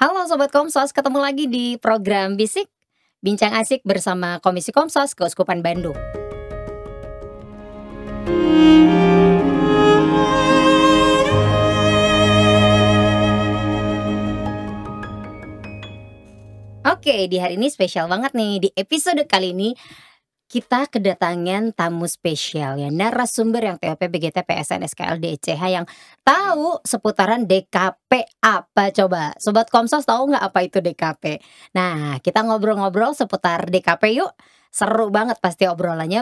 Halo Sobat Komsos, ketemu lagi di program Bisik, Bincang Asik bersama Komisi Komsos Keuskupan Bandung. Oke, di hari ini spesial banget nih. Di episode kali ini kita kedatangan tamu spesial ya, narasumber yang TOP BGT PSN SKLD ECH yang tahu seputaran DKP apa coba. Sobat Komsos tahu nggak apa itu DKP? Nah, kita ngobrol-ngobrol seputar DKP yuk. Seru banget pasti obrolannya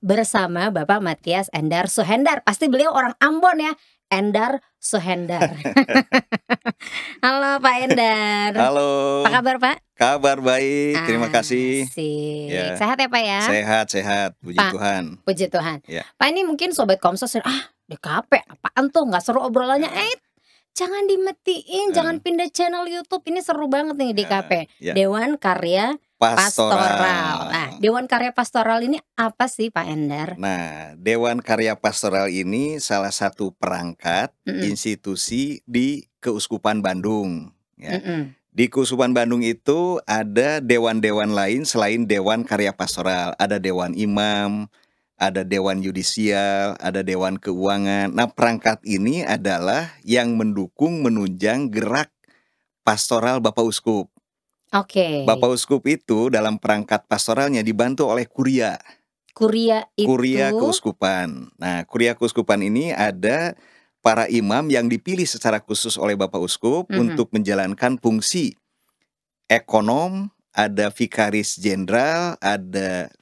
bersama Bapak Matias Endar Suhendar. Pasti beliau orang Ambon ya, Endar Suhendar. Halo Pak Endar. Halo, Apa kabar Pak? kabar baik, terima kasih. Asik. Ya. Sehat ya Pak ya? Sehat, puji Pak. Tuhan. Puji Tuhan. Ya. Pak, ini mungkin Sobat Komsos DKP apaan tuh, nggak seru obrolannya. Jangan dimatiin, jangan pindah channel YouTube. Ini seru banget nih DKP. Ya. Dewan Karya Pastoral. Nah, Dewan Karya Pastoral ini apa sih Pak Endar? Nah, Dewan Karya Pastoral ini salah satu perangkat institusi di Keuskupan Bandung. Ya. Di Keuskupan Bandung itu ada dewan-dewan lain selain Dewan Karya Pastoral. Ada Dewan Imam, ada Dewan Yudisial, ada Dewan Keuangan. Nah, perangkat ini adalah yang mendukung menunjang gerak pastoral Bapak Uskup. Oke. Bapak Uskup itu dalam perangkat pastoralnya dibantu oleh kuria. Kuria itu? Kuria Keuskupan. Nah, kuria Keuskupan ini ada para imam yang dipilih secara khusus oleh Bapak Uskup untuk menjalankan fungsi ekonom, ada vikaris jenderal, ada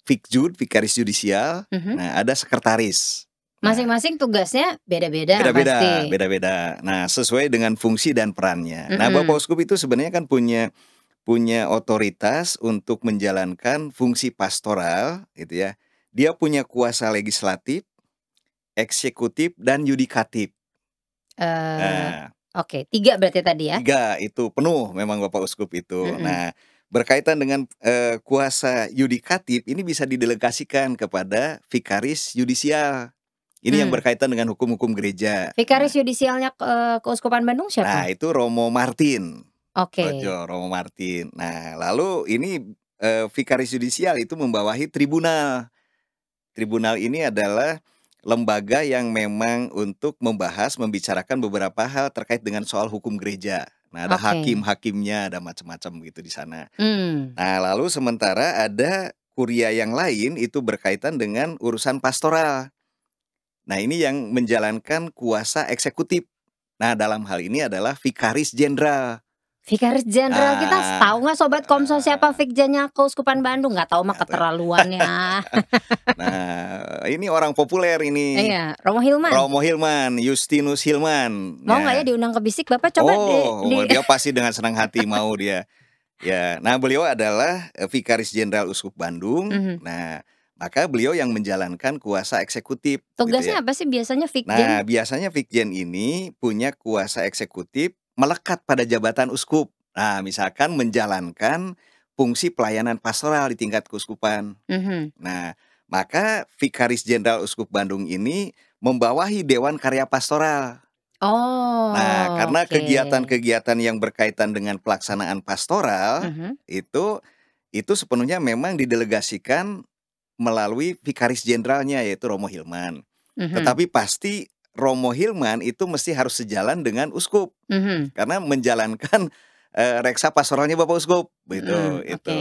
vikjud, vikaris yudisial, nah ada sekretaris. Masing-masing tugasnya beda-beda pasti. Beda-beda. Nah, sesuai dengan fungsi dan perannya. Nah, Bapak Uskup itu sebenarnya kan punya otoritas untuk menjalankan fungsi pastoral, gitu ya. Dia punya kuasa legislatif, eksekutif, dan yudikatif. Oke, 3 berarti tadi ya? 3 itu penuh memang Bapak Uskup itu. Nah, berkaitan dengan kuasa yudikatif ini bisa didelegasikan kepada vikaris yudisial. Ini yang berkaitan dengan hukum-hukum gereja. Vikaris yudisialnya Keuskupan Bandung siapa? Nah, itu Romo Martin. Oke. Romo Martin. Nah, lalu ini vikaris yudisial itu membawahi tribunal. Tribunal ini adalah lembaga yang memang untuk membicarakan beberapa hal terkait dengan soal hukum gereja. Nah, ada hakim-hakimnya, ada macam-macam gitu di sana. Nah, lalu sementara ada kuria yang lain itu berkaitan dengan urusan pastoral. Nah, ini yang menjalankan kuasa eksekutif. Nah, dalam hal ini adalah vikaris jenderal. Vikaris jenderal, kita tahu nggak Sobat Komsos siapa Vikjennya Keuskupan Bandung? Nggak tahu mah keterlaluannya. Nah, ini orang populer ini. Iya, Romo Hilman. Romo Hilman, Justinus Hilman. Mau nggak ya diundang ke Bisik, Bapak coba dia pasti dengan senang hati mau dia. Ya, nah beliau adalah vikaris jenderal Uskup Bandung. Nah, maka beliau yang menjalankan kuasa eksekutif. Tugasnya gitu ya. apa sih biasanya Vikjen? Nah, biasanya Vikjen ini punya kuasa eksekutif melekat pada jabatan uskup. Nah, misalkan menjalankan fungsi pelayanan pastoral di tingkat keuskupan. Nah, maka vikaris jenderal Uskup Bandung ini membawahi Dewan Karya Pastoral. Nah, karena kegiatan-kegiatan yang berkaitan dengan pelaksanaan pastoral itu sepenuhnya memang didelegasikan melalui vikaris jenderalnya yaitu Romo Hilman. Tetapi pasti Romo Hilman itu mesti harus sejalan dengan uskup karena menjalankan reksa pastoralnya Bapak Uskup itu.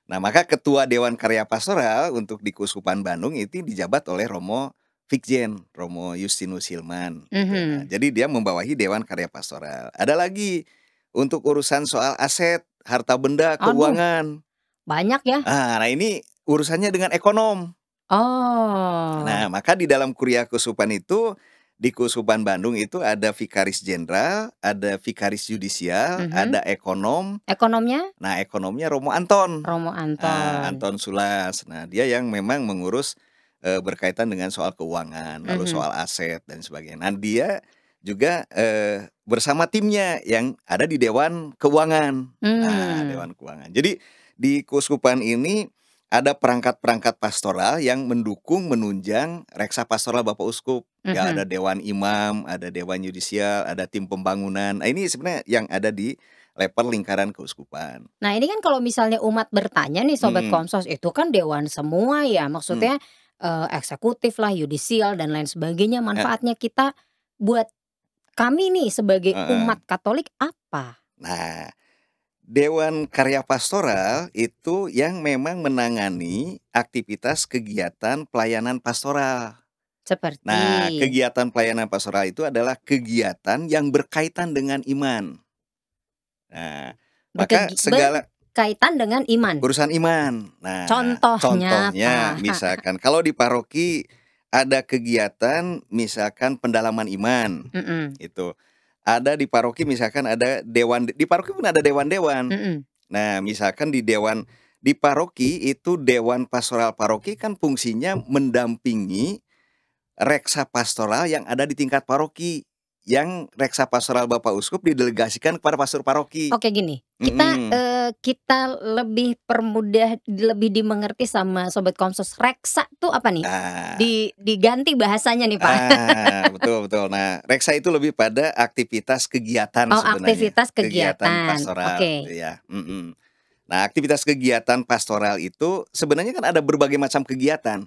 Nah, maka ketua Dewan Karya Pastoral untuk di Keuskupan Bandung itu dijabat oleh Romo Vikjen, Romo Justinus Hilman. Nah, jadi dia membawahi Dewan Karya Pastoral. Ada lagi untuk urusan soal aset, harta benda, keuangan. Banyak ya? Nah, ini urusannya dengan ekonom. Nah, maka di dalam kuria keuskupan itu, di Keuskupan Bandung itu ada vikaris jenderal, ada vikaris yudisial, ada ekonom. Ekonomnya? Nah, ekonomnya Romo Anton. Romo Anton. Anton Sulas. Nah, dia yang memang mengurus berkaitan dengan soal keuangan, lalu soal aset dan sebagainya. Nah, dia juga bersama timnya yang ada di Dewan Keuangan. Nah, Dewan Keuangan. Jadi di Keuskupan ini ada perangkat-perangkat pastoral yang mendukung, menunjang reksa pastoral Bapak Uskup. Ya ada dewan imam, ada dewan yudisial, ada tim pembangunan. Nah, ini sebenarnya yang ada di level lingkaran keuskupan. Nah ini kan kalau misalnya umat bertanya nih Sobat Mhm, Komsos, itu kan dewan semua ya, mmm, maksudnya, eksekutif lah, yudisial dan lain sebagainya, eh, manfaatnya kita buat kami nih sebagai heeh. umat Katolik apa? Nah, Dewan Karya Pastoral itu yang memang menangani aktivitas kegiatan pelayanan pastoral. Seperti Nah, kegiatan pelayanan pastoral itu adalah kegiatan yang berkaitan dengan iman. Nah, maka segala berkaitan dengan iman, urusan iman. Nah, contoh nyata. contohnya misalkan kalau di paroki ada kegiatan misalkan pendalaman iman, Mhm itu. Ada di paroki misalkan ada dewan di paroki pun ada dewan-dewan. mhm, Nah, misalkan di paroki itu dewan pastoral paroki kan fungsinya mendampingi reksa pastoral yang ada di tingkat paroki, yang reksa pastoral Bapak Uskup didelegasikan kepada pastor paroki. oke gini, Mhm. kita lebih permudah, lebih dimengerti sama Sobat Komsos, reksa tuh apa nih? Ah, Diganti bahasanya nih, Pak. betul betul. Nah, reksa itu lebih pada aktivitas kegiatan Oh, sebenarnya, aktivitas kegiatan kegiatan, pastoral oke, gitu ya, Nah, aktivitas kegiatan pastoral itu sebenarnya kan ada berbagai macam kegiatan.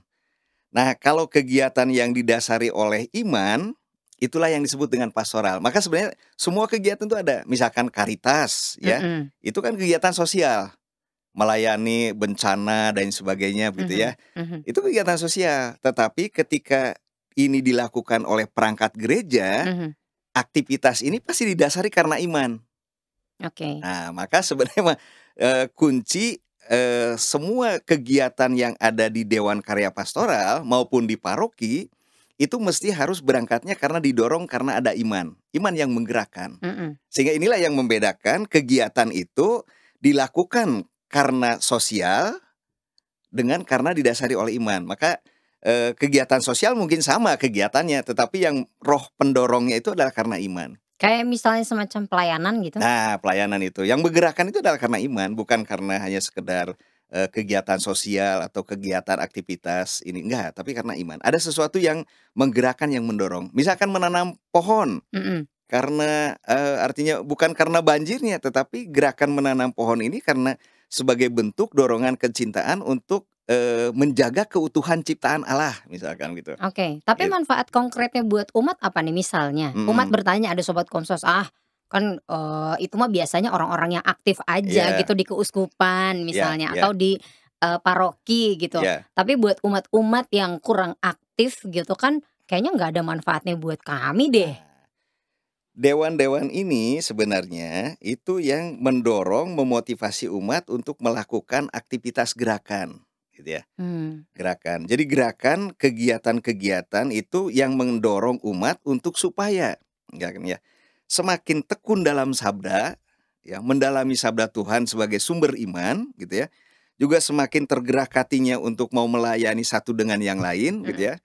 Nah, kalau kegiatan yang didasari oleh iman, itulah yang disebut dengan pastoral. Maka sebenarnya semua kegiatan itu ada, misalkan karitas ya, mhm itu kan kegiatan sosial, melayani bencana dan sebagainya begitu mhm ya. mhm Itu kegiatan sosial, tetapi ketika ini dilakukan oleh perangkat gereja, mhm, aktivitas ini pasti didasari karena iman. oke, Nah, maka sebenarnya kunci, semua kegiatan yang ada di Dewan Karya Pastoral maupun di paroki, itu mesti harus berangkatnya karena didorong karena ada iman, iman yang menggerakkan. mhm, Sehingga inilah yang membedakan kegiatan itu dilakukan karena sosial dengan karena didasari oleh iman. Maka, kegiatan sosial mungkin sama kegiatannya, tetapi yang roh pendorongnya itu adalah karena iman. kayak misalnya semacam pelayanan gitu? Nah, pelayanan itu, yang menggerakkan itu adalah karena iman, bukan karena hanya sekedar, kegiatan sosial atau kegiatan aktivitas ini, enggak, tapi karena iman. Ada sesuatu yang menggerakkan, yang mendorong. Misalkan menanam pohon, Mhm, karena, artinya bukan karena banjirnya, tetapi gerakan menanam pohon ini karena sebagai bentuk dorongan kecintaan untuk, menjaga keutuhan ciptaan Allah, misalkan gitu. oke, tapi It manfaat konkretnya buat umat apa nih misalnya? Umat mhm, bertanya ada Sobat Komsos, "Ah, kan, itu mah biasanya orang-orang yang aktif aja iya, gitu di keuskupan iya misalnya iya atau di, paroki gitu. iya. Tapi buat umat-umat yang kurang aktif gitu kan kayaknya nggak ada manfaatnya buat kami deh." Nah, dewan-dewan ini sebenarnya itu yang mendorong, memotivasi umat untuk melakukan aktivitas gerakan, gitu ya, Mmm, gerakan. Jadi gerakan, kegiatan-kegiatan itu yang mendorong umat untuk supaya, enggak kan ya, semakin tekun dalam sabda, ya, mendalami sabda Tuhan sebagai sumber iman, gitu ya, juga semakin tergerak hatinya untuk mau melayani satu dengan yang lain, mhm, gitu ya,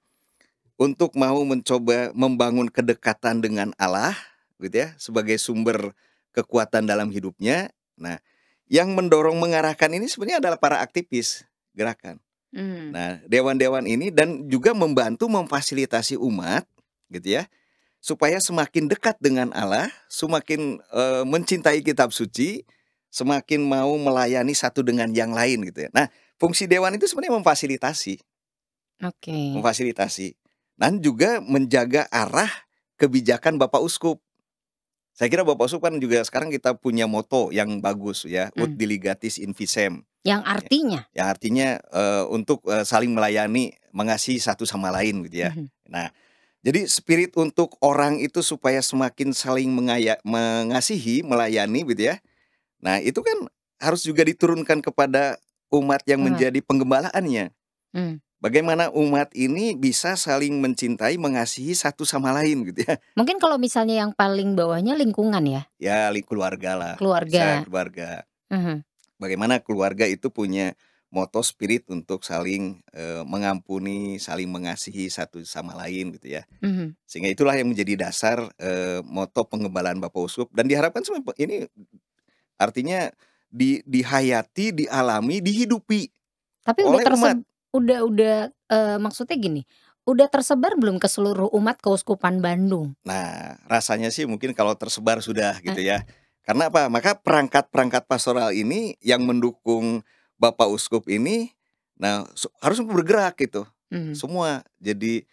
untuk mau mencoba membangun kedekatan dengan Allah, gitu ya, sebagai sumber kekuatan dalam hidupnya. Nah, yang mendorong mengarahkan ini sebenarnya adalah para aktivis gerakan. mmm, Nah, dewan-dewan ini dan juga membantu memfasilitasi umat, gitu ya, supaya semakin dekat dengan Allah, semakin, mencintai kitab suci, semakin mau melayani satu dengan yang lain, gitu ya. Nah, fungsi dewan itu sebenarnya memfasilitasi. oke, Memfasilitasi, dan juga menjaga arah kebijakan Bapak Uskup. Saya kira Bapak Uskup kan juga sekarang kita punya moto yang bagus ya, Ut mmm, Diligatis in Vicem, yang ya, artinya? yang artinya, untuk, saling melayani, mengasihi satu sama lain gitu ya. Mhm, Nah, jadi spirit untuk orang itu supaya semakin saling mengasihi, melayani gitu ya. Nah, itu kan harus juga diturunkan kepada umat yang umat, menjadi penggembalaannya. mmm. Bagaimana umat ini bisa saling mencintai, mengasihi satu sama lain gitu ya. Mungkin kalau misalnya yang paling bawahnya lingkungan ya? Ya keluargalah, bisa Keluarga, keluarga. mhm Bagaimana keluarga itu punya moto spirit untuk saling, mengampuni, saling mengasihi satu sama lain gitu ya. mhm. Sehingga itulah yang menjadi dasar, moto penggembalaan Bapak Uskup dan diharapkan ini artinya dihayati, dialami, dihidupi Tapi oleh umat. maksudnya gini, udah tersebar belum ke seluruh umat Keuskupan Bandung? Nah, rasanya sih mungkin kalau tersebar sudah Eh, gitu ya. Karena apa? Maka perangkat-perangkat pastoral ini yang mendukung Bapak Uskup ini, nah harus bergerak gitu, mhm, semua. Jadi,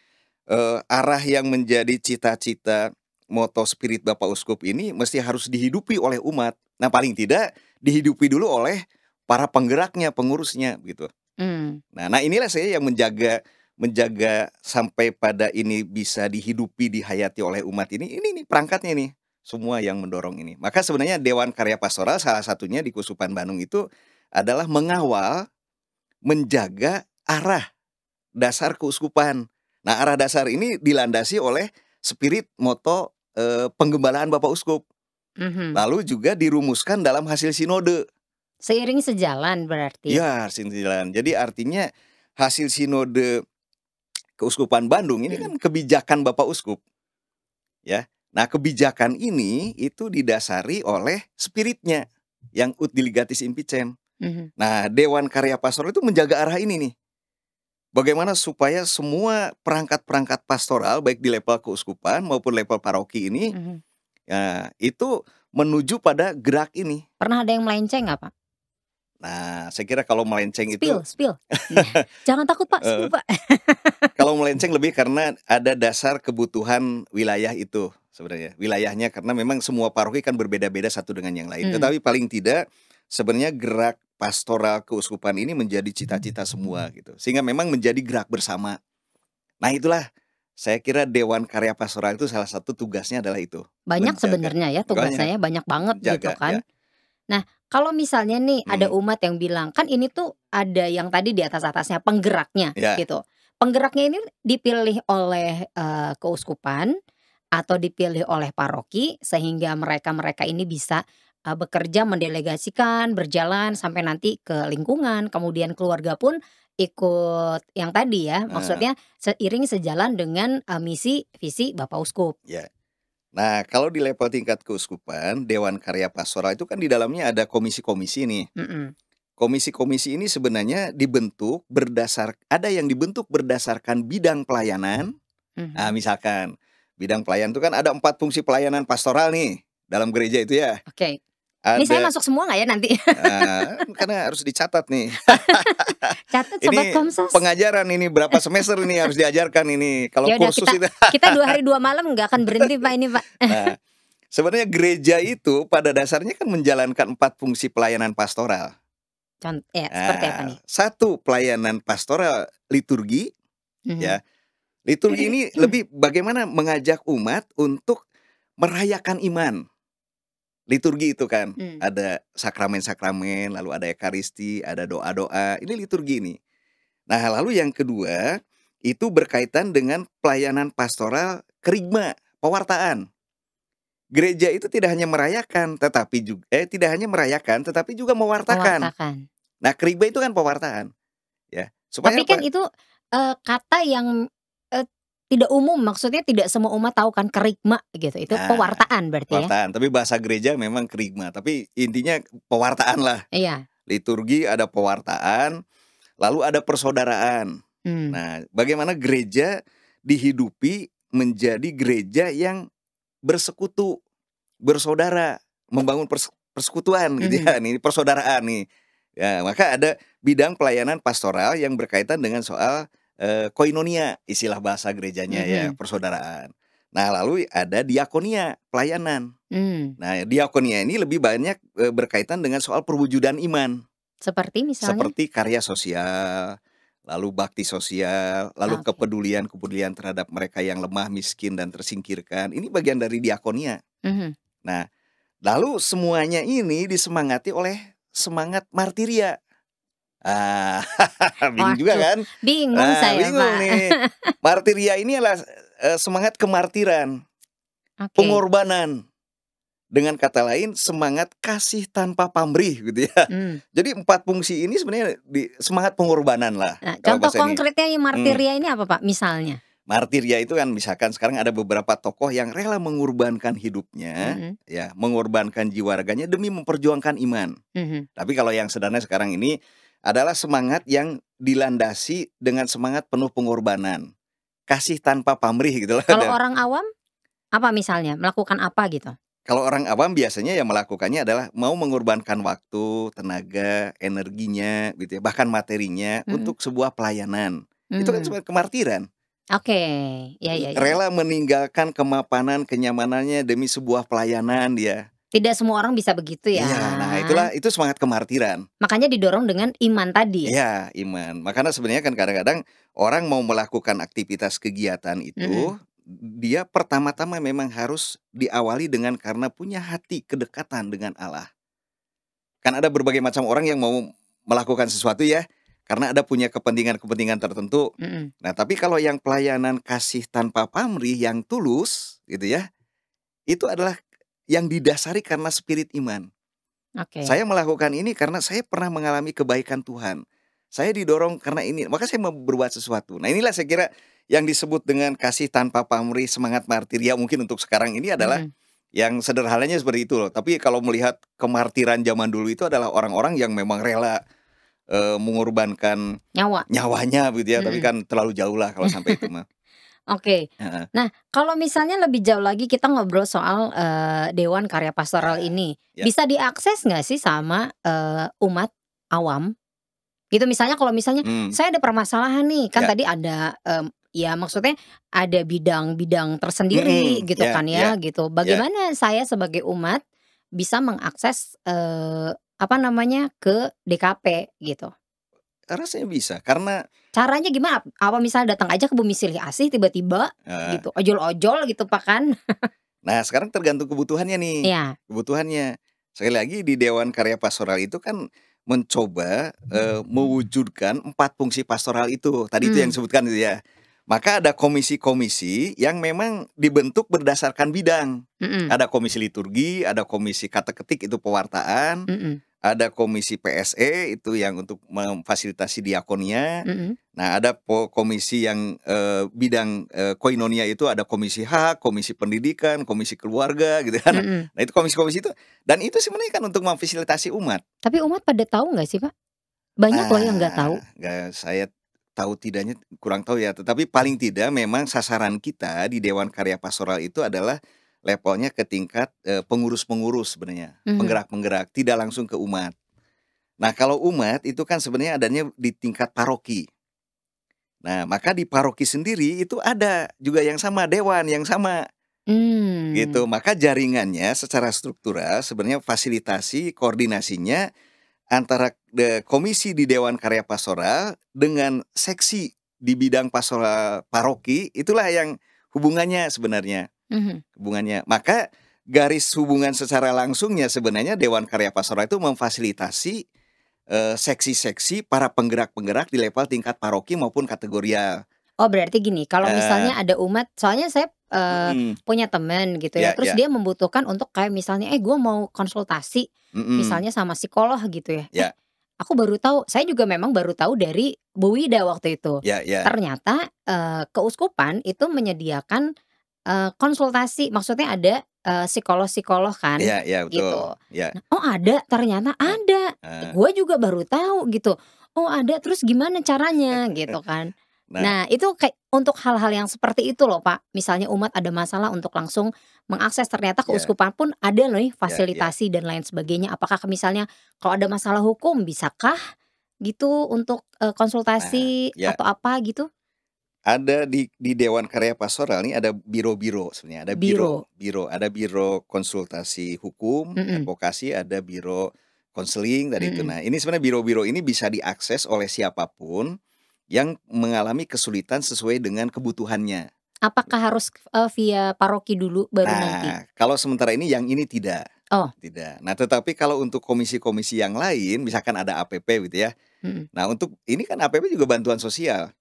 arah yang menjadi cita-cita, moto spirit Bapak Uskup ini mesti harus dihidupi oleh umat. Nah, paling tidak dihidupi dulu oleh para penggeraknya, pengurusnya, gitu. mmm, Nah inilah saya yang menjaga menjaga sampai pada ini bisa dihidupi, dihayati oleh umat ini nih perangkatnya nih, semua yang mendorong ini. Maka sebenarnya Dewan Karya Pastoral salah satunya di Keuskupan Bandung itu adalah mengawal, menjaga arah dasar keuskupan. Nah, arah dasar ini dilandasi oleh spirit moto, penggembalaan Bapak Uskup, mhm. lalu juga dirumuskan dalam hasil sinode. Seiring sejalan berarti? Ya, sindiran. Jadi artinya hasil sinode Keuskupan Bandung ini Mhm, kan kebijakan Bapak Uskup, ya. Nah, kebijakan ini itu didasari oleh spiritnya yang Ut Diligatis Impicem. mhm, Nah, Dewan Karya Pastoral itu menjaga arah ini nih. Bagaimana supaya semua perangkat-perangkat pastoral baik di level keuskupan maupun level paroki ini, mhm. ya itu menuju pada gerak ini. Pernah ada yang melenceng nggak, Pak? Nah, saya kira kalau melenceng itu, Spill spill. Nah, jangan takut Pak, spill eee Pak. kalau melenceng lebih karena ada dasar kebutuhan wilayah itu sebenarnya. Wilayahnya karena memang semua paroki kan berbeda-beda satu dengan yang lain. Mhm, Tetapi paling tidak sebenarnya gerak pastoral keuskupan ini menjadi cita-cita semua gitu. Sehingga memang menjadi gerak bersama. Nah itulah saya kira Dewan Karya Pastoral itu salah satu tugasnya adalah itu, banyak menjaga. sebenarnya ya Banyak, tugasnya ya, banyak banget gitu menjaga ya. kan. Nah, kalau misalnya nih ada Mhm, umat yang bilang, kan ini tuh ada yang tadi di atas-atasnya penggeraknya ya. gitu. Penggeraknya ini dipilih oleh, keuskupan atau dipilih oleh paroki sehingga mereka-mereka ini bisa, bekerja mendelegasikan, berjalan sampai nanti ke lingkungan, kemudian keluarga pun ikut yang tadi ya, Heeh, maksudnya seiring sejalan dengan, misi visi Bapak Uskup. ya. Nah, kalau di level tingkat keuskupan, Dewan Karya Pastoral itu kan di dalamnya ada komisi-komisi nih. Mhm, Komisi-komisi ini sebenarnya ada yang dibentuk berdasarkan bidang pelayanan. Nah, mhm, misalkan bidang pelayanan itu kan ada 4 fungsi pelayanan pastoral nih dalam gereja itu ya. oke. Ini saya Ada, masuk semua nggak ya nanti? karena harus dicatat nih. Catat sobat Ini Komsas. pengajaran ini berapa semester ini harus diajarkan ini. Kalau Ya udah kursus kita itu. kita 2 hari 2 malam nggak akan berhenti Pak ini Pak. Nah, sebenarnya gereja itu pada dasarnya kan menjalankan 4 fungsi pelayanan pastoral. Ya seperti apa Nah, nih? satu pelayanan pastoral liturgi, Mhm. ya. Liturgi ini lebih bagaimana mengajak umat untuk merayakan iman. Liturgi itu kan Mmm, ada sakramen-sakramen, lalu ada ekaristi, ada doa-doa, ini liturgi nih. Nah, lalu yang kedua, itu berkaitan dengan pelayanan pastoral kerigma, pewartaan. Gereja itu tidak hanya merayakan tetapi juga mewartakan. mewartakan. Nah, kerigma itu kan pewartaan, ya. Tapi Supaya kan apa? itu, kata yang, eee, tidak umum, maksudnya tidak semua umat tahu kan kerigma gitu, itu Nah, pewartaan berarti ya? pewartaan, tapi bahasa gereja memang kerigma, tapi intinya pewartaan lah. Iya, Liturgi ada pewartaan, lalu ada persaudaraan. mmm, Nah, bagaimana gereja dihidupi menjadi gereja yang bersekutu, bersaudara, membangun persekutuan gitu mhm, ya, nih persaudaraan nih. Ya, maka ada bidang pelayanan pastoral yang berkaitan dengan soal, koinonia, istilah bahasa gerejanya ya, mhm, persaudaraan. Nah, lalu ada diakonia, pelayanan. mmm, Nah, diakonia ini lebih banyak, berkaitan dengan soal perwujudan iman, seperti misalnya? seperti karya sosial, lalu bakti sosial, lalu Oke, kepedulian-kepedulian terhadap mereka yang lemah, miskin, dan tersingkirkan. Ini bagian dari diakonia. mhm. Nah, lalu semuanya ini disemangati oleh semangat martiria. Ah, bingung juga Waduh, kan? bingung Nah, saya bingung Pak. nih. Martiria ini adalah, semangat kemartiran, Oke, pengorbanan. Dengan kata lain, semangat kasih tanpa pamrih gitu ya. mmm. Jadi 4 fungsi ini sebenarnya semangat pengorbanan lah Nah, kalau contoh bahasa ini. konkretnya yang Mmm, martiria ini apa Pak misalnya? martiria itu kan misalkan sekarang ada beberapa tokoh yang rela mengorbankan hidupnya, Mhm, ya, mengorbankan jiwa raganya demi memperjuangkan iman. mhm. Tapi kalau yang sederhana sekarang ini adalah semangat yang dilandasi dengan semangat penuh pengorbanan, kasih tanpa pamrih gitu loh. Kalau orang awam, apa misalnya? Melakukan apa gitu? Kalau orang awam biasanya yang melakukannya adalah mau mengorbankan waktu, tenaga, energinya gitu ya, bahkan materinya Mhm. untuk sebuah pelayanan. Itu kan Mmm. sebuah kemartiran. Oke. Ya ya ya ya. Rela meninggalkan kemapanan, kenyamanannya demi sebuah pelayanan dia. Tidak semua orang bisa begitu ya. Iya, nah itu semangat kemartiran. Makanya didorong dengan iman tadi ya? Iya, iman. Makanya sebenarnya kan kadang-kadang orang mau melakukan aktivitas kegiatan Mhm. itu, dia pertama-tama memang harus diawali dengan karena punya hati kedekatan dengan Allah. Kan ada berbagai macam orang yang mau melakukan sesuatu ya, karena ada punya kepentingan-kepentingan tertentu. Mhm. Nah, tapi kalau yang pelayanan kasih tanpa pamrih yang tulus gitu ya, itu adalah yang didasari karena spirit iman. Oke. Saya melakukan ini karena saya pernah mengalami kebaikan Tuhan. Saya didorong karena ini, maka saya mau berbuat sesuatu. Nah, inilah saya kira yang disebut dengan kasih tanpa pamrih, semangat martiria mungkin untuk sekarang ini adalah Mhm. yang sederhananya seperti itu loh. Tapi kalau melihat kemartiran zaman dulu itu adalah orang-orang yang memang rela, mengorbankan Nyawa? nyawanya begitu ya, tapi Mhm. kan terlalu jauh lah kalau sampai itu mah. Oke. Heeh. Nah, kalau misalnya lebih jauh lagi kita ngobrol soal, Dewan Karya Pastoral Ya, ini, ya, bisa diakses nggak sih sama, umat awam? Gitu misalnya kalau misalnya, mmm, saya ada permasalahan nih, kan ya, tadi ada, ya maksudnya ada bidang-bidang tersendiri mhm, gitu ya, kan ya, ya, gitu. ya, Bagaimana saya sebagai umat bisa mengakses, apa namanya, ke DKP gitu? rasanya bisa karena Caranya gimana? Apa misalnya datang aja ke Bumi Silih Asih tiba-tiba heeh. gitu, ojol-ojol gitu Pak kan? Nah, sekarang tergantung kebutuhannya nih, Iya. kebutuhannya. Sekali lagi di Dewan Karya Pastoral itu kan mencoba, mewujudkan 4 fungsi pastoral itu, tadi itu yang Mmm. disebutkan itu ya. Maka ada komisi-komisi yang memang dibentuk berdasarkan bidang. Mhm. Ada komisi liturgi, ada komisi kateketik itu pewartaan, Mhm. ada komisi PSE itu yang untuk memfasilitasi diakonia. Mhm. Nah, ada komisi yang, bidang, koinonia itu ada komisi hak, komisi pendidikan, komisi keluarga gitu kan. Mhm. Nah, itu komisi-komisi itu dan itu sebenarnya kan untuk memfasilitasi umat. Tapi umat pada tahu nggak sih Pak? Banyak loh yang nggak tahu. Nah, saya tahu tidaknya kurang tahu ya, tetapi paling tidak memang sasaran kita di Dewan Karya Pastoral itu adalah levelnya ke tingkat, pengurus-pengurus sebenarnya, Mhm. penggerak-penggerak, tidak langsung ke umat. Nah, kalau umat itu kan sebenarnya adanya di tingkat paroki. Nah, maka di paroki sendiri itu ada juga yang sama, dewan yang sama, gitu. Mmm. Maka jaringannya secara struktural sebenarnya fasilitasi, koordinasinya antara, komisi di Dewan Karya Pastoral dengan seksi di bidang pastoral paroki, itulah yang hubungannya sebenarnya, Mhm. hubungannya. Maka garis hubungan secara langsungnya sebenarnya Dewan Karya Pastoral itu memfasilitasi seksi-seksi para penggerak-penggerak di level tingkat paroki maupun kategorial. Oh berarti gini, kalau Heeh, misalnya ada umat soalnya saya, mhm, punya temen gitu ya, ya, terus ya, dia membutuhkan untuk kayak misalnya, "Gue mau konsultasi," mhm, misalnya sama psikolog gitu ya. ya, Aku baru tahu, saya juga memang baru tahu dari Bu Wida waktu itu. ya, ya, Ternyata, keuskupan itu menyediakan, konsultasi, maksudnya ada, psikolog-psikolog kan, ya, ya, betul, gitu. ya, Nah, oh ada, ternyata heeh, ada. heeh. Gue juga baru tahu gitu. Oh ada, terus gimana caranya gitu kan. Nah, Nah itu kayak untuk hal-hal yang seperti itu loh Pak, misalnya umat ada masalah untuk langsung mengakses, ternyata ya, keuskupan pun ada loh nih ya, ya, fasilitasi dan lain sebagainya. Apakah misalnya kalau ada masalah hukum bisakah gitu untuk, nah, konsultasi ya, atau apa gitu? ada di Dewan Karya Pastoral nih ada biro-biro sebenarnya, ada Biro? ada biro konsultasi hukum, Mhm. advokasi, ada biro konseling tadi itu. Mhm. Nah, ini sebenarnya biro-biro ini bisa diakses oleh siapapun yang mengalami kesulitan sesuai dengan kebutuhannya. Apakah harus, via paroki dulu baru nanti? Nah, kalau sementara ini yang ini tidak, Oh. tidak. Nah, tetapi kalau untuk komisi-komisi yang lain, misalkan ada APP gitu ya. Mhm. Nah, untuk ini kan APP juga bantuan sosial.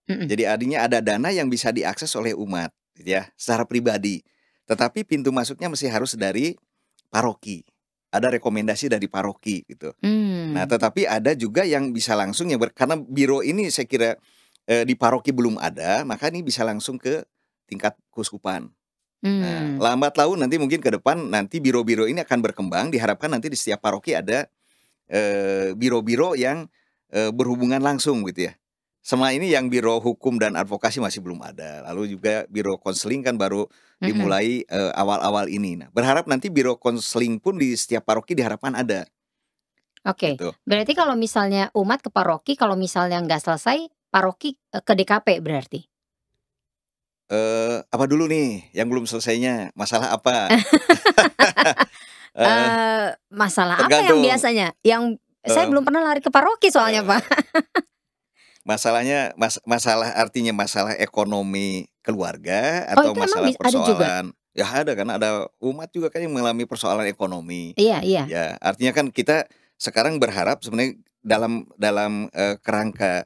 Mhm. Jadi artinya ada dana yang bisa diakses oleh umat, gitu ya, secara pribadi. Tetapi pintu masuknya masih harus dari paroki. Ada rekomendasi dari paroki gitu. Nah, Mmm. tetapi ada juga yang bisa langsung yang karena biro ini saya kira, di paroki belum ada, maka ini bisa langsung ke tingkat keuskupan. Nah, Mmm. lambat laun nanti mungkin ke depan nanti biro-biro ini akan berkembang, diharapkan nanti di setiap paroki ada, biro-biro yang, berhubungan langsung gitu ya. Selama ini yang Biro Hukum dan Advokasi masih belum ada, lalu juga Biro Konseling kan baru dimulai, awal-awal ini. Nah, berharap nanti Biro Konseling pun di setiap paroki diharapkan ada, Oke, gitu. berarti kalau misalnya umat ke paroki, kalau misalnya nggak selesai, paroki, ke DKP berarti? Apa dulu nih yang belum selesainya, masalah apa? Heeh, Masalah apa yang tergantung, biasanya? Yang saya eee belum pernah lari ke paroki soalnya, Pak. eee, masalahnya masalah artinya masalah ekonomi keluarga Oh, atau itu emang masalah ada juga? persoalan ya ada kan, ada umat juga kan yang mengalami persoalan ekonomi. Iya iya. Ya, artinya kan kita sekarang berharap sebenarnya dalam dalam, kerangka,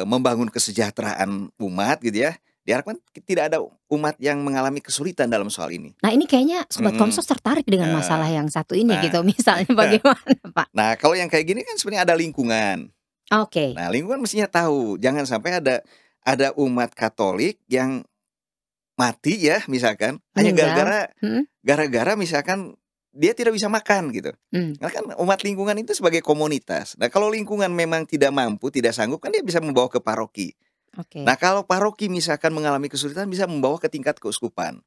membangun kesejahteraan umat gitu ya, diharapkan tidak ada umat yang mengalami kesulitan dalam soal ini. Nah, ini kayaknya Sobat Mhm, Komsos tertarik dengan masalah nah yang satu ini nah gitu, misalnya bagaimana, Pak? nah kalau yang kayak gini kan sebenarnya ada lingkungan. Oke. Nah, lingkungan mestinya tahu, jangan sampai ada umat Katolik yang mati ya misalkan, hanya Meninggal. gara-gara misalkan dia tidak bisa makan gitu. Mmm, Karena kan umat lingkungan itu sebagai komunitas. Nah, kalau lingkungan memang tidak mampu, tidak sanggup kan dia bisa membawa ke paroki. oke. Nah, kalau paroki misalkan mengalami kesulitan bisa membawa ke tingkat keuskupan.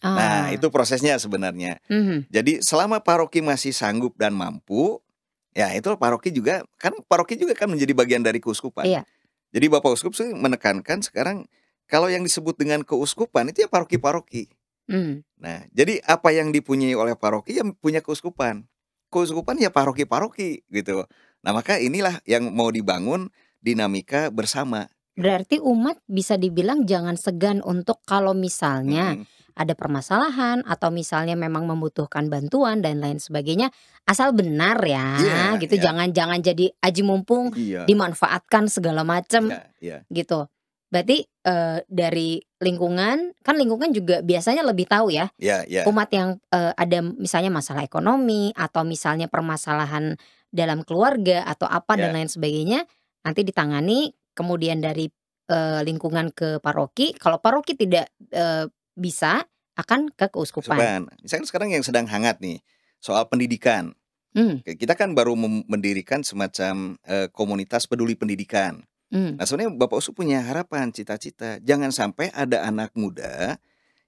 Nah, Ah, itu prosesnya sebenarnya. mhm, Jadi selama paroki masih sanggup dan mampu, ya itu paroki juga kan menjadi bagian dari keuskupan. iya, Jadi Bapak Uskup sih menekankan sekarang kalau yang disebut dengan keuskupan itu ya paroki-paroki. mmm. Nah, jadi apa yang dipunyai oleh paroki yang punya keuskupan. Keuskupan ya paroki-paroki gitu. Nah, maka inilah yang mau dibangun dinamika bersama gitu. Berarti umat bisa dibilang jangan segan untuk kalau misalnya Mhm. ada permasalahan atau misalnya memang membutuhkan bantuan dan lain sebagainya, asal benar ya Iya gitu, iya jangan jadi aji mumpung, iya dimanfaatkan segala macam iya iya gitu. Berarti, dari lingkungan, kan lingkungan juga biasanya lebih tahu ya, iya iya umat yang, ada misalnya masalah ekonomi atau misalnya permasalahan dalam keluarga atau apa dan iya, lain sebagainya, nanti ditangani kemudian dari, lingkungan ke paroki, kalau paroki tidak, bisa akan ke keuskupan. keuskupan. Misalkan sekarang yang sedang hangat nih, soal pendidikan. Mmm, Kita kan baru mendirikan semacam, komunitas peduli pendidikan. mmm, Nah, sebenarnya Bapak Uskup punya harapan, cita-cita, jangan sampai ada anak muda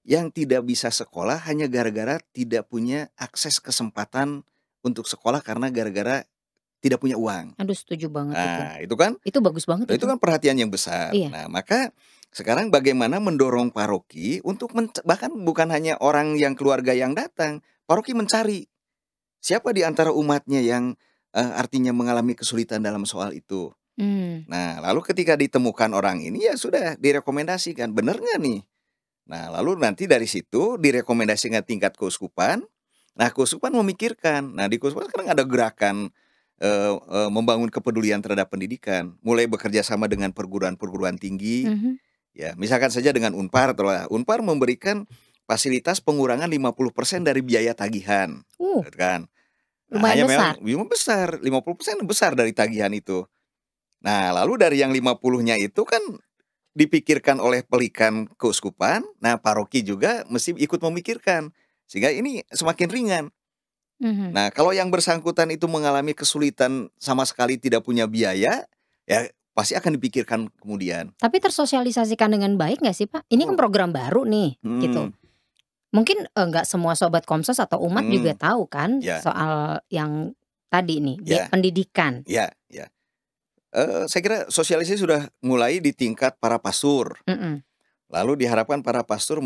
yang tidak bisa sekolah hanya gara-gara tidak punya akses kesempatan untuk sekolah karena gara-gara tidak punya uang. aduh setuju banget itu. Nah, Itu bagus banget itu itu. kan perhatian yang besar. Iya, Nah, maka sekarang bagaimana mendorong paroki untuk bahkan bukan hanya orang yang keluarga yang datang, paroki mencari siapa di antara umatnya yang, artinya mengalami kesulitan dalam soal itu. mmm, Nah, lalu ketika ditemukan orang ini, ya sudah direkomendasikan, benar nggak nih? Nah, lalu nanti dari situ direkomendasikan tingkat keuskupan. Nah, keuskupan memikirkan. Nah, di keuskupan sekarang ada gerakan, membangun kepedulian terhadap pendidikan, mulai bekerja sama dengan perguruan-perguruan tinggi, mhm, ya misalkan saja dengan Unpar telah Unpar memberikan fasilitas pengurangan 50% dari biaya tagihan, uh, gitu kan. Nah, lumayan hanya memang besar. memang besar, 50% besar dari tagihan itu. Nah, lalu dari yang 50-nya itu kan dipikirkan oleh Pelikan Keuskupan, nah paroki juga mesti ikut memikirkan, sehingga ini semakin ringan. Mhm. Nah, kalau yang bersangkutan itu mengalami kesulitan sama sekali tidak punya biaya, ya pasti akan dipikirkan kemudian. Tapi tersosialisasikan dengan baik nggak sih, Pak? Ini kan Oh, program baru nih, gitu. mhm Mungkin, nggak semua sobat Komsos atau umat juga mhm, tahu kan ya soal yang tadi nih, ya pendidikan. ya ya, saya kira sosialisasi sudah mulai di tingkat para pastor, Mhm lalu diharapkan para pastor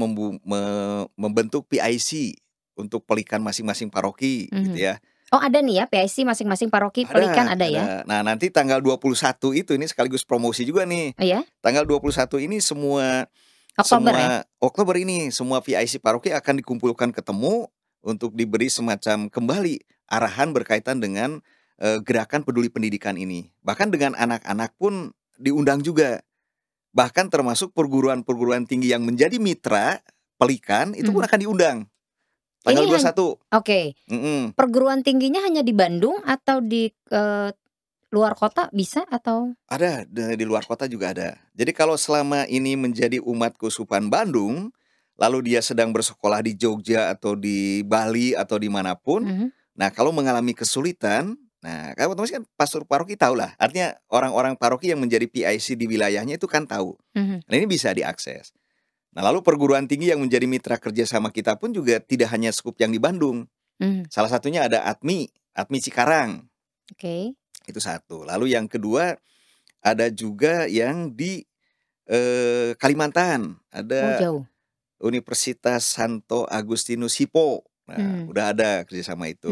membentuk PIC untuk Pelikan masing-masing paroki gitu mhm. ya. Oh ada nih ya PIC masing-masing paroki Pelikan ada Ada. ya? Nah, nanti tanggal 21 itu ini sekaligus promosi juga nih. Oh ya? Tanggal 21 ini semua Oktober ya? semua Oktober ini semua VIC paroki akan dikumpulkan ketemu untuk diberi semacam kembali arahan berkaitan dengan, gerakan peduli pendidikan ini. Bahkan dengan anak-anak pun diundang juga. Bahkan termasuk perguruan-perguruan tinggi yang menjadi mitra Pelikan itu pun Mhm. akan diundang Ini tanggal 21. oke, Mhm. perguruan tingginya hanya di Bandung atau di, luar kota bisa atau Ada, di luar kota juga ada. Jadi kalau selama ini menjadi umat Keuskupan Bandung, lalu dia sedang bersekolah di Jogja atau di Bali atau dimanapun, mhm, nah kalau mengalami kesulitan, Nah, kan otomatis kan pastor paroki tahulah, artinya orang-orang paroki yang menjadi PIC di wilayahnya itu kan tahu. Nah, ini bisa diakses. Nah, lalu perguruan tinggi yang menjadi mitra kerja sama kita pun juga tidak hanya skup yang di Bandung. Salah satunya ada ATMI Cikarang. Oke. Itu satu. Lalu yang kedua ada juga yang di Kalimantan, Oh, ada jauh. Universitas Santo Agustinus Hippo. Nah, udah ada kerjasama itu.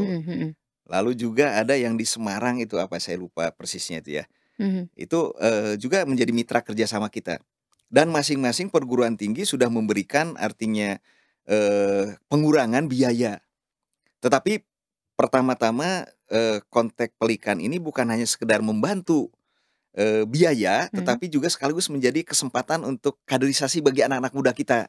Lalu juga ada yang di Semarang itu apa saya lupa persisnya itu ya. Itu juga menjadi mitra kerjasama kita. Dan masing-masing perguruan tinggi sudah memberikan artinya pengurangan biaya. Tetapi pertama-tama Kontek Pelikan ini bukan hanya sekedar membantu biaya, tetapi juga sekaligus menjadi kesempatan untuk kaderisasi bagi anak-anak muda kita.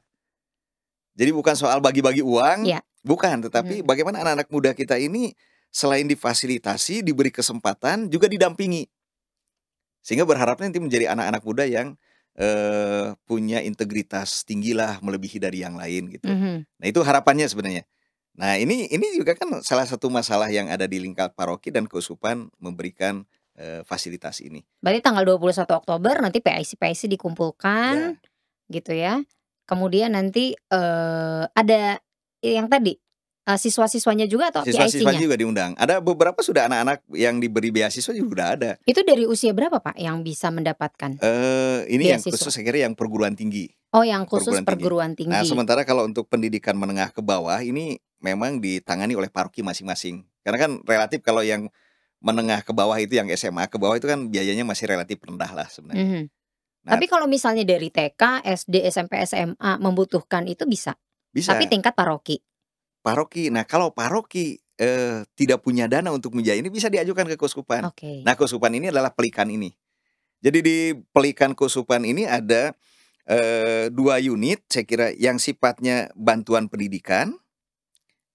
Jadi bukan soal bagi-bagi uang, Ya. bukan, tetapi bagaimana anak-anak muda kita ini selain difasilitasi, diberi kesempatan, juga didampingi. Sehingga berharapnya nanti menjadi anak-anak muda yang punya integritas tinggilah, melebihi dari yang lain gitu. Nah, itu harapannya sebenarnya. Nah, ini juga kan salah satu masalah yang ada di lingkar paroki dan keuskupan memberikan fasilitas ini. Berarti tanggal 21 Oktober nanti PIC-PIC dikumpulkan, gitu ya. Kemudian nanti, ada yang tadi, siswa-siswanya juga atau Siswa-siswanya PIC-nya? juga diundang. Ada beberapa sudah anak-anak yang diberi beasiswa juga udah ada. Itu dari usia berapa, Pak, yang bisa mendapatkan Ini yang beasiswa? khusus saya kira yang perguruan tinggi. Oh, yang khusus Perguruan perguruan Nah, tinggi. sementara kalau untuk pendidikan menengah ke bawah ini memang ditangani oleh paroki masing-masing. Karena kan relatif kalau yang menengah ke bawah itu yang SMA ke bawah itu kan biayanya masih relatif rendah lah sebenarnya. Nah, Tapi kalau misalnya dari TK, SD, SMP, SMA membutuhkan itu bisa? Tapi bisa tingkat paroki? paroki. Nah, kalau paroki tidak punya dana untuk ini bisa diajukan ke keuskupan. Oke. Nah, keuskupan ini adalah Pelikan ini. Jadi di Pelikan Keuskupan ini ada 2 unit saya kira yang sifatnya bantuan pendidikan,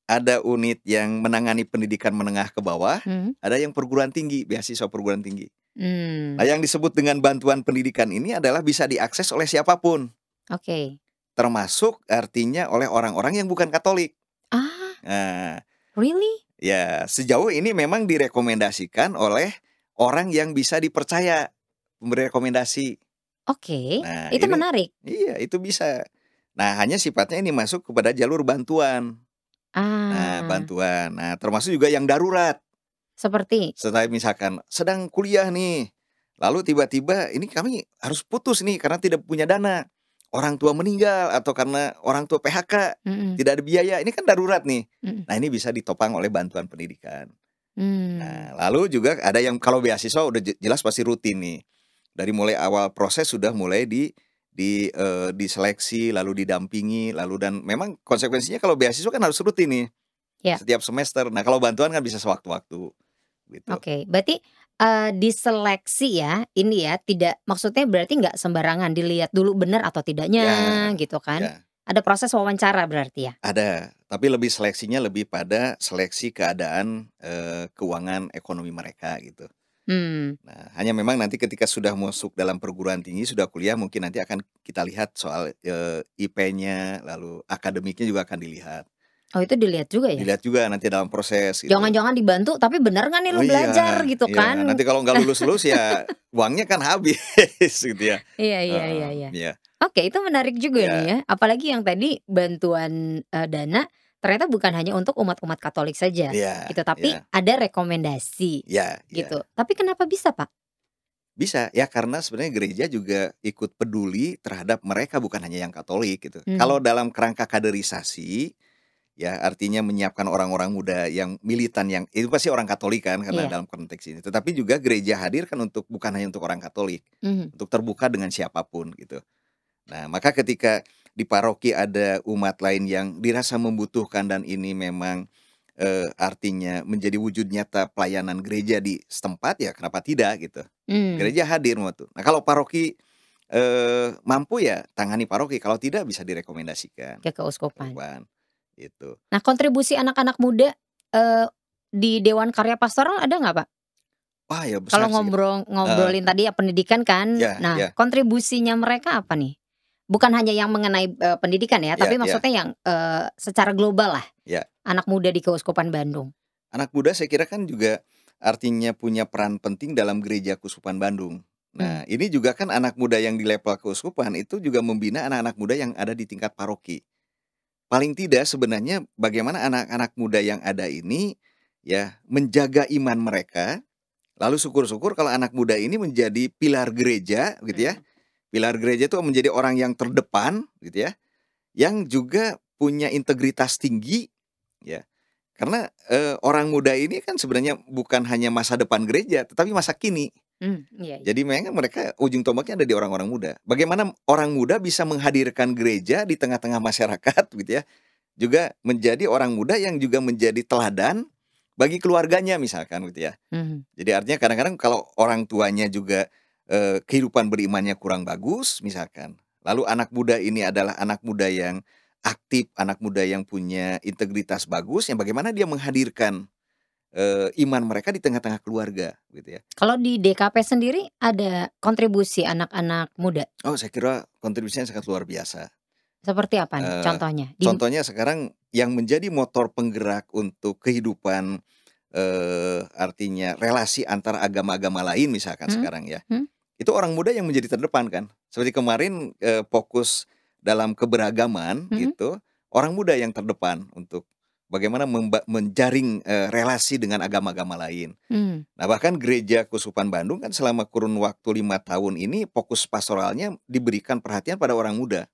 ada unit yang menangani pendidikan menengah ke bawah, ada yang perguruan tinggi, beasiswa perguruan tinggi. Nah, yang disebut dengan bantuan pendidikan ini adalah bisa diakses oleh siapapun, Oke. termasuk artinya oleh orang-orang yang bukan Katolik. Ah, Nah, really? ya sejauh ini memang direkomendasikan oleh orang yang bisa dipercaya memberi rekomendasi. Oke, Nah, itu ini menarik. iya, itu bisa. Nah, hanya sifatnya ini masuk kepada jalur bantuan. Nah, Ah, bantuan. Nah, termasuk juga yang darurat. seperti? Setelah misalkan sedang kuliah nih, lalu tiba-tiba ini kami harus putus nih karena tidak punya dana. Orang tua meninggal atau karena orang tua PHK, Mhm, tidak ada biaya. Ini kan darurat nih. mhm. Nah, ini bisa ditopang oleh bantuan pendidikan. Mmm, Nah, lalu juga ada yang kalau beasiswa udah jelas pasti rutin nih. Dari mulai awal proses sudah mulai diseleksi, lalu didampingi, lalu dan memang konsekuensinya kalau beasiswa kan harus rutin nih, ya, setiap semester. Nah, kalau bantuan kan bisa sewaktu-waktu, gitu. oke. Berarti, diseleksi ya, ini ya, tidak maksudnya berarti nggak sembarangan dilihat dulu benar atau tidaknya Ya, gitu kan? ya, Ada proses wawancara berarti ya? ada, tapi lebih seleksinya lebih pada seleksi keadaan, keuangan ekonomi mereka, gitu. Mmm. Nah, hanya memang nanti ketika sudah masuk dalam perguruan tinggi, sudah kuliah mungkin nanti akan kita lihat soal, IP-nya, lalu akademiknya juga akan dilihat. Oh, itu dilihat juga ya? Dilihat juga nanti dalam proses gitu. Jangan-jangan dibantu tapi bener nggak nih Oh lu belajar iya gitu iya, kan? nanti kalau nggak lulus-lulus ya uangnya kan habis gitu ya. Iya, iya, iya, Heeh, iya. iya Oke, itu menarik juga nih iya ya, apalagi yang tadi bantuan, dana ternyata bukan hanya untuk umat-umat Katolik saja iya gitu, tapi iya ada rekomendasi iya gitu. iya. Tapi kenapa bisa, Pak? Bisa, ya karena sebenarnya gereja juga ikut peduli terhadap mereka bukan hanya yang Katolik gitu. Mmm, Kalau dalam kerangka kaderisasi, ya artinya menyiapkan orang-orang muda yang militan yang itu pasti orang Katolik kan karena iya, dalam konteks ini. Tetapi juga gereja hadir kan untuk bukan hanya untuk orang Katolik, mhm, untuk terbuka dengan siapapun gitu. Nah, maka ketika di paroki ada umat lain yang dirasa membutuhkan dan ini memang, artinya menjadi wujud nyata pelayanan gereja di setempat, ya kenapa tidak gitu. mmm, Gereja hadir waktu. Nah, kalau paroki, mampu ya tangani paroki, kalau tidak bisa direkomendasikan ke ke keuskupan. depan, gitu. Nah, kontribusi anak-anak muda, eee, di Dewan Karya Pastoral ada nggak, Pak? Wah, ya Kalau besar sih, Kak. Heeh, ngobrolin tadi ya pendidikan kan, ya nah ya kontribusinya mereka apa nih? Bukan hanya yang mengenai, pendidikan ya, tapi ya ya maksudnya yang, secara global lah, ya. anak muda di Keuskupan Bandung. Anak muda saya kira kan juga artinya punya peran penting dalam Gereja Keuskupan Bandung. Nah, ini juga kan anak muda yang di level keuskupan itu juga membina anak-anak muda yang ada di tingkat paroki. Paling tidak sebenarnya bagaimana anak-anak muda yang ada ini ya menjaga iman mereka, lalu syukur-syukur kalau anak muda ini menjadi pilar gereja gitu ya. Pilar gereja itu menjadi orang yang terdepan gitu ya, yang juga punya integritas tinggi ya. Karena, orang muda ini kan sebenarnya bukan hanya masa depan gereja, tetapi masa kini. Iya iya. Jadi memang mereka ujung tombaknya ada di orang-orang muda. Bagaimana orang muda bisa menghadirkan gereja di tengah-tengah masyarakat gitu ya, juga menjadi orang muda yang juga menjadi teladan bagi keluarganya misalkan gitu ya. Jadi artinya kadang-kadang kalau orang tuanya juga, kehidupan berimannya kurang bagus misalkan, lalu anak muda ini adalah anak muda yang aktif, anak muda yang punya integritas bagus, yang bagaimana dia menghadirkan, iman mereka di tengah-tengah keluarga gitu ya. Kalau di DKP sendiri ada kontribusi anak-anak muda? Oh, saya kira kontribusinya sangat luar biasa. Seperti apa nih contohnya? Contohnya sekarang yang menjadi motor penggerak untuk kehidupan, artinya relasi antar agama-agama lain misalkan Mhm sekarang ya, mhm itu orang muda yang menjadi terdepan kan. Seperti kemarin, fokus dalam keberagaman mhm itu, orang muda yang terdepan untuk bagaimana menjaring, relasi dengan agama-agama lain. mmm. Nah, bahkan Gereja Keuskupan Bandung kan selama kurun waktu 5 tahun ini fokus pastoralnya diberikan perhatian pada orang muda.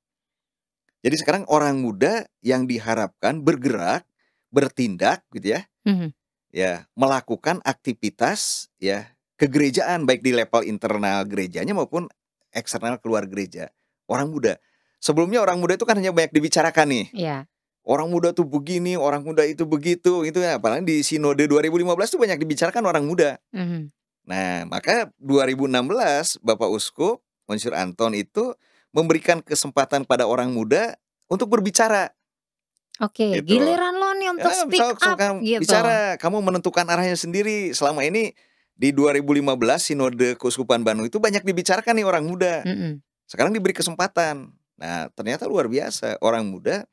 Jadi sekarang orang muda yang diharapkan bergerak, bertindak gitu ya, Mhm. ya melakukan aktivitas ya kegerejaan baik di level internal gerejanya maupun eksternal keluar gereja. Orang muda. Sebelumnya orang muda itu kan hanya banyak dibicarakan nih. Iya. Orang muda tuh begini, orang muda itu begitu, gitu ya. Apalagi di Sinode 2015 tuh banyak dibicarakan orang muda. Mhm. Nah, maka 2016 Bapak Uskup Monsinyur Anton itu memberikan kesempatan pada orang muda untuk berbicara, Oke, gitu. giliran lo nih untuk Ya, speak misal up kamu gitu. bicara, kamu menentukan arahnya sendiri. Selama ini di 2015 Sinode Keuskupan Bandung itu banyak dibicarakan nih orang muda. Mhm. Sekarang diberi kesempatan. Nah, ternyata luar biasa orang muda,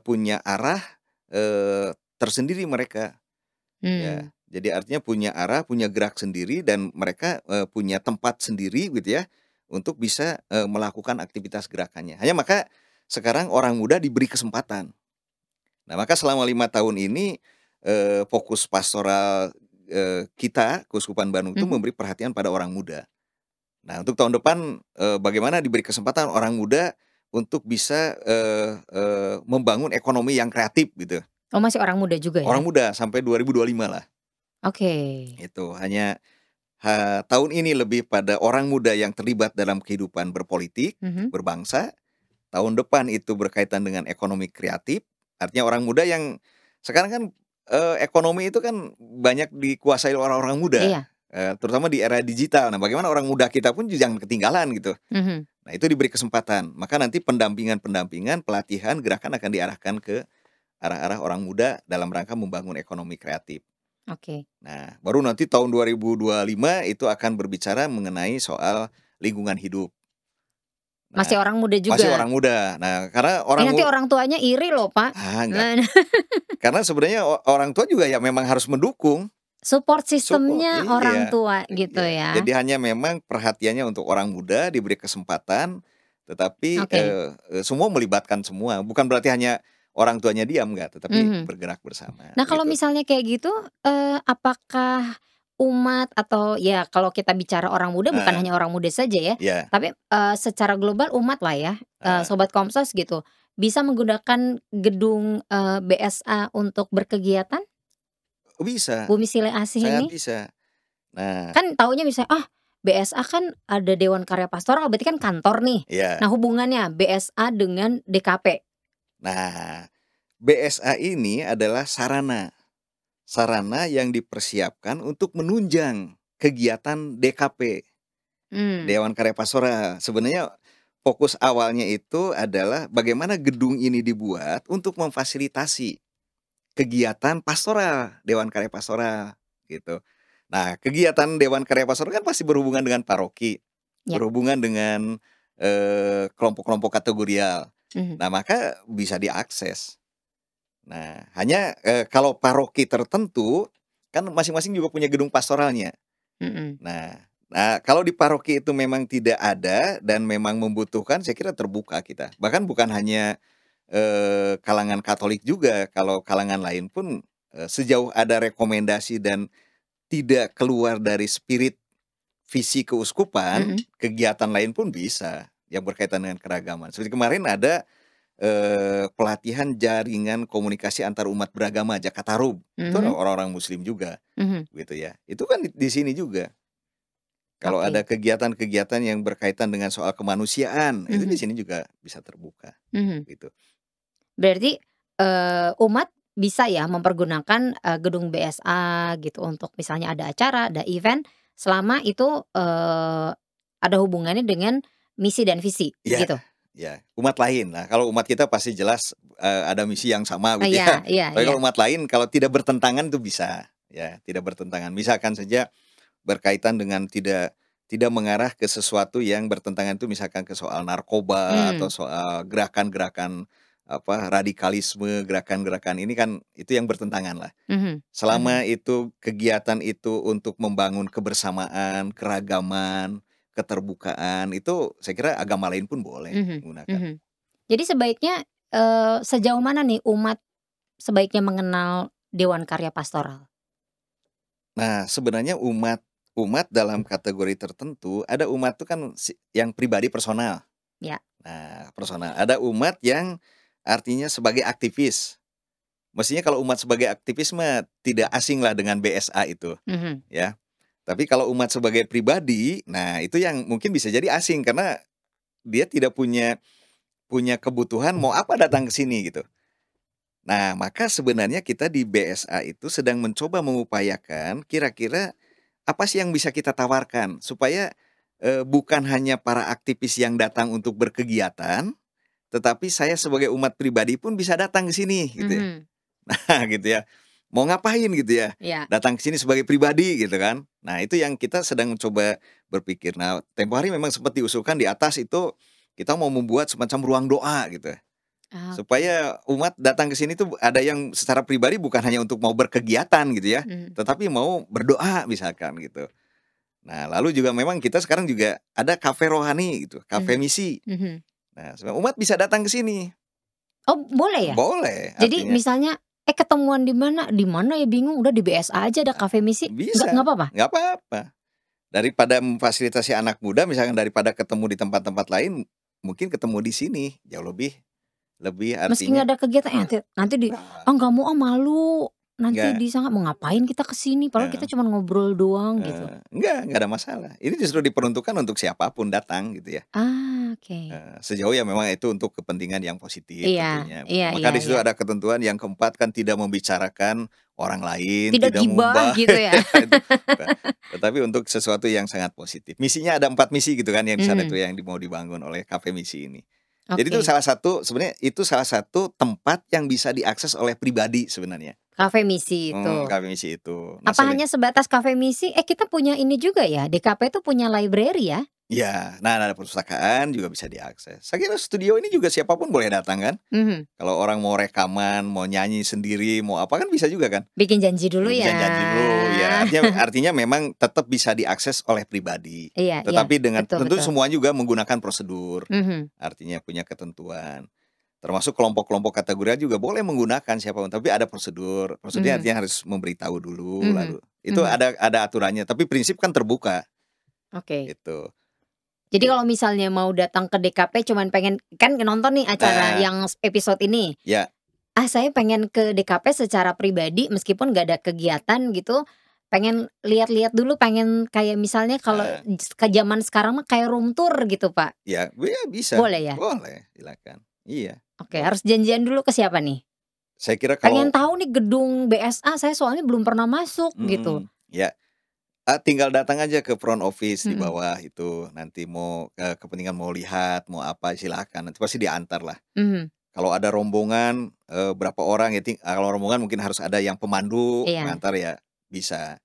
punya arah, tersendiri mereka, ya. Mmm. Jadi artinya punya arah, punya gerak sendiri dan mereka, punya tempat sendiri gitu ya, untuk bisa, melakukan aktivitas gerakannya. Hanya maka sekarang orang muda diberi kesempatan. Nah, maka selama 5 tahun ini, fokus pastoral, kita Keuskupan Bandung itu Mhm. memberi perhatian pada orang muda. Nah, untuk tahun depan, bagaimana diberi kesempatan orang muda untuk bisa, membangun ekonomi yang kreatif gitu. Oh, masih orang muda juga ya? Orang muda sampai 2025 lah, Oke. itu. Hanya, tahun ini lebih pada orang muda yang terlibat dalam kehidupan berpolitik, Mhm. berbangsa. Tahun depan itu berkaitan dengan ekonomi kreatif, artinya orang muda yang sekarang kan, ekonomi itu kan banyak dikuasai oleh orang-orang muda, Iya. terutama di era digital. Nah, bagaimana orang muda kita pun jangan ketinggalan gitu. Mhm. Nah, itu diberi kesempatan, maka nanti pendampingan-pendampingan, pelatihan, gerakan akan diarahkan ke arah-arah orang muda dalam rangka membangun ekonomi kreatif. Oke. Nah, baru nanti tahun 2025 itu akan berbicara mengenai soal lingkungan hidup. Masih Nah, orang muda masih juga? orang muda. Nah, karena Nanti orang tuanya iri loh, Pak. enggak. Nah, Karena sebenarnya orang tua juga ya memang harus mendukung, support support. sistemnya orang Iya, tua gitu iya. ya? Jadi hanya memang perhatiannya untuk orang muda, diberi kesempatan, tetapi, Oke. semua melibatkan semua. Bukan berarti hanya orang tuanya diam, enggak, tetapi Mhm. bergerak bersama, Nah, kalau begitu. misalnya kayak gitu, apakah umat atau ya kalau kita bicara orang muda bukan Heeh, hanya orang muda saja ya, iya, tapi, secara global umat lah ya, heeh. Sobat Komsos gitu, bisa menggunakan gedung, BSA untuk berkegiatan, Oh, bisa, Bumi Sile Asih sangat ini? bisa. Nah, Kan taunya misalnya, ah, BSA kan ada Dewan Karya Pastoral berarti kan kantor nih. iya. Nah, hubungannya BSA dengan DKP? Nah, BSA ini adalah sarana. Sarana yang dipersiapkan untuk menunjang kegiatan DKP, Mmm. Dewan Karya Pastoral. Sebenarnya fokus awalnya itu adalah bagaimana gedung ini dibuat untuk memfasilitasi kegiatan pastoral, Dewan Karya Pastoral, gitu. Nah, kegiatan Dewan Karya Pastoral kan pasti berhubungan dengan paroki, Ya. berhubungan dengan, kelompok-kelompok kategorial. Mhm. Nah, maka bisa diakses. Nah, hanya, kalau paroki tertentu kan masing-masing juga punya gedung pastoralnya. Mhm. Nah, kalau di paroki itu memang tidak ada dan memang membutuhkan, saya kira terbuka kita. Bahkan bukan hanya kalangan Katolik juga, kalau kalangan lain pun sejauh ada rekomendasi dan tidak keluar dari spirit visi keuskupan, kegiatan lain pun bisa yang berkaitan dengan keragaman. Seperti kemarin ada pelatihan jaringan komunikasi antar umat beragama Jakartarum. Itu orang-orang Muslim juga, gitu ya. Itu kan di sini juga. Kalau ada kegiatan-kegiatan yang berkaitan dengan soal kemanusiaan, itu di sini juga bisa terbuka, gitu. Berarti umat bisa ya mempergunakan gedung BSA gitu untuk misalnya ada acara, ada event, selama itu ada hubungannya dengan misi dan visi, Iya, gitu? ya, umat lain. Nah, kalau umat kita pasti jelas ada misi yang sama Oh, gitu ya. iya iya Tapi iya. kalau umat lain kalau tidak bertentangan itu bisa, ya, tidak bertentangan. Misalkan saja berkaitan dengan tidak mengarah ke sesuatu yang bertentangan itu misalkan ke soal narkoba atau soal gerakan-gerakan radikalisme, gerakan-gerakan ini kan itu yang bertentangan lah. Selama itu kegiatan itu untuk membangun kebersamaan, keragaman, keterbukaan, itu saya kira agama lain pun boleh menggunakan. Jadi sebaiknya sejauh mana nih umat sebaiknya mengenal Dewan Karya Pastoral? Nah, sebenarnya umat dalam kategori tertentu, ada umat tuh kan yang pribadi personal. Ya. Nah, personal. Ada umat yang artinya sebagai aktivis. Mestinya kalau umat sebagai aktivis mah tidak asing lah dengan BSA itu, ya. Tapi kalau umat sebagai pribadi, nah itu yang mungkin bisa jadi asing karena dia tidak punya kebutuhan mau apa datang ke sini gitu. Nah, maka sebenarnya kita di BSA itu sedang mencoba mengupayakan kira-kira apa sih yang bisa kita tawarkan supaya bukan hanya para aktivis yang datang untuk berkegiatan, tetapi saya sebagai umat pribadi pun bisa datang ke sini gitu ya. Nah, gitu ya. Mau ngapain gitu ya? Iya. Datang ke sini sebagai pribadi gitu kan. Nah, itu yang kita sedang mencoba berpikir. Nah, tempo hari memang sempat diusulkan di atas itu kita mau membuat semacam ruang doa gitu. Supaya umat datang ke sini tuh ada yang secara pribadi bukan hanya untuk mau berkegiatan gitu ya, tetapi mau berdoa misalkan gitu. Nah, lalu juga memang kita sekarang juga ada kafe rohani gitu, kafe misi. Nah, semua umat bisa datang ke sini. Oh, boleh ya? Boleh, Jadi artinya misalnya, ketemuan di mana? Di mana ya bingung, udah di BSA aja ada kafe misi, bisa, nggak apa-apa? nggak apa-apa. Daripada memfasilitasi anak muda misalkan daripada ketemu di tempat-tempat lain, mungkin ketemu di sini jauh lebih Meski artinya nggak ada kegiatan, nanti nggak mau malu, nanti nggak. disangka mau ngapain kita ke sini, padahal kita cuma ngobrol doang gitu. Enggak ada masalah. Ini justru diperuntukkan untuk siapapun datang gitu ya. Oke. Sejauh ya memang itu untuk kepentingan yang positif Iya tentunya. iya iya Maka di situ iya. ada ketentuan yang keempat kan tidak membicarakan orang lain, Tidak tidak gibah mengubah gitu ya? itu bukan. Tetapi untuk sesuatu yang sangat positif. Misinya ada 4 misi gitu kan yang di sana itu yang mau dibangun oleh kafe misi ini. Jadi itu Oke. sebenarnya itu salah satu tempat yang bisa diakses oleh pribadi sebenarnya. Kafe misi itu. Kafe misi itu. Nah, Apa hanya sebatas kafe misi? Kita punya ini juga ya, DKP itu punya library ya? iya, nah ada perpustakaan juga bisa diakses. Saya kira studio ini juga siapapun boleh datang kan. Kalau orang mau rekaman, mau nyanyi sendiri, mau apa kan bisa juga kan. Bikin janji dulu Bisa ya. janji dulu ya. Artinya memang tetap bisa diakses oleh pribadi. Iya iya, Tetapi dengan betul tentu betul. semua juga menggunakan prosedur. Artinya punya ketentuan. Termasuk kelompok-kelompok kategori juga boleh menggunakan siapapun, tapi ada prosedur. Prosedurnya artinya harus memberitahu dulu, lalu itu ada aturannya. Tapi prinsip kan terbuka. Oke. Gitu. Jadi kalau misalnya mau datang ke DKP cuman pengen kan nonton nih acara yang episode ini. Ya. Saya pengen ke DKP secara pribadi meskipun nggak ada kegiatan gitu, pengen lihat-lihat dulu, pengen kayak misalnya kalau ke zaman sekarang mah kayak room tour gitu, Pak. Ya bisa. Boleh ya? Boleh, silakan. Iya. Oke, harus janjian dulu ke siapa nih? Saya kira Pengen kalau tahu nih gedung BSA, saya soalnya belum pernah masuk gitu. ya. Tinggal datang aja ke front office di bawah itu, nanti mau kepentingan mau lihat, mau apa silakan, nanti pasti diantar lah. Kalau ada rombongan berapa orang ya, kalau rombongan mungkin harus ada yang pemandu Iya. mengantar ya, bisa.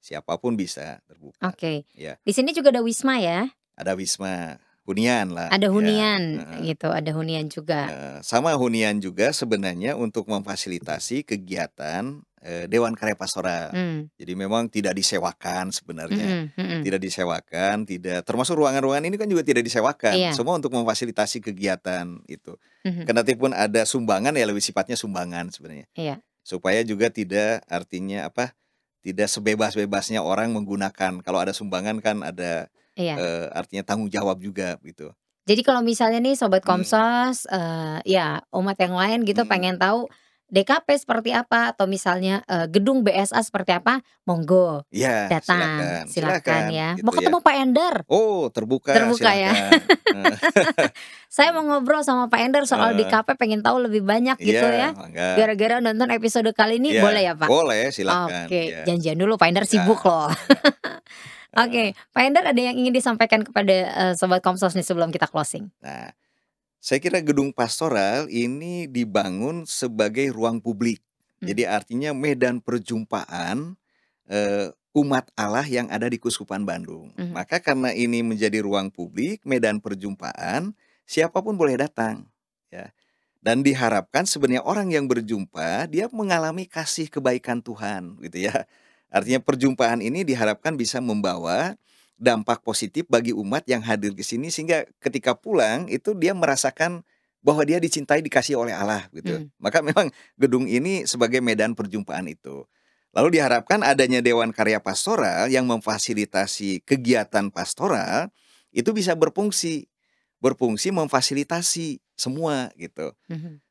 Siapapun bisa terbuka. Oke. Ya. Di sini juga ada wisma ya? Ada wisma. Hunian lah, Ada ya, hunian gitu, ada hunian juga. Sama hunian juga sebenarnya untuk memfasilitasi kegiatan, Dewan Karya Pastoral. Jadi memang tidak disewakan sebenarnya, tidak disewakan, termasuk ruangan-ruangan ini kan juga tidak disewakan, Iya. semua untuk memfasilitasi kegiatan itu. Kendatipun ada sumbangan ya lebih sifatnya sumbangan sebenarnya. Iya. Supaya juga tidak artinya tidak sebebas-bebasnya orang menggunakan, kalau ada sumbangan kan ada artinya tanggung jawab juga gitu. Jadi kalau misalnya nih Sobat Komsos, ya umat yang lain gitu pengen tahu DKP seperti apa atau misalnya, gedung BSA seperti apa, monggo Iya, datang, silakan ya. gitu Mau ketemu Pak Endar? Oh, terbuka ya. silakan. Saya mau ngobrol sama Pak Endar soal DKP, pengen tahu lebih banyak gitu ya. Mangga. Gara-gara nonton episode kali ini, boleh ya Pak? Boleh, silakan. Oke, janjian dulu Pak Endar sibuk loh. Oke, Pak Endar ada yang ingin disampaikan kepada, Sobat Komsos nih sebelum kita closing? Nah, saya kira gedung pastoral ini dibangun sebagai ruang publik. Jadi artinya medan perjumpaan, umat Allah yang ada di Keuskupan Bandung. Maka karena ini menjadi ruang publik, medan perjumpaan, siapapun boleh datang, ya. Dan diharapkan sebenarnya orang yang berjumpa, dia mengalami kasih kebaikan Tuhan, gitu ya. Artinya perjumpaan ini diharapkan bisa membawa dampak positif bagi umat yang hadir ke sini, sehingga ketika pulang itu dia merasakan bahwa dia dicintai, dikasihi oleh Allah gitu. Maka memang gedung ini sebagai medan perjumpaan itu. Lalu diharapkan adanya Dewan Karya Pastoral yang memfasilitasi kegiatan pastoral itu bisa berfungsi memfasilitasi semua gitu.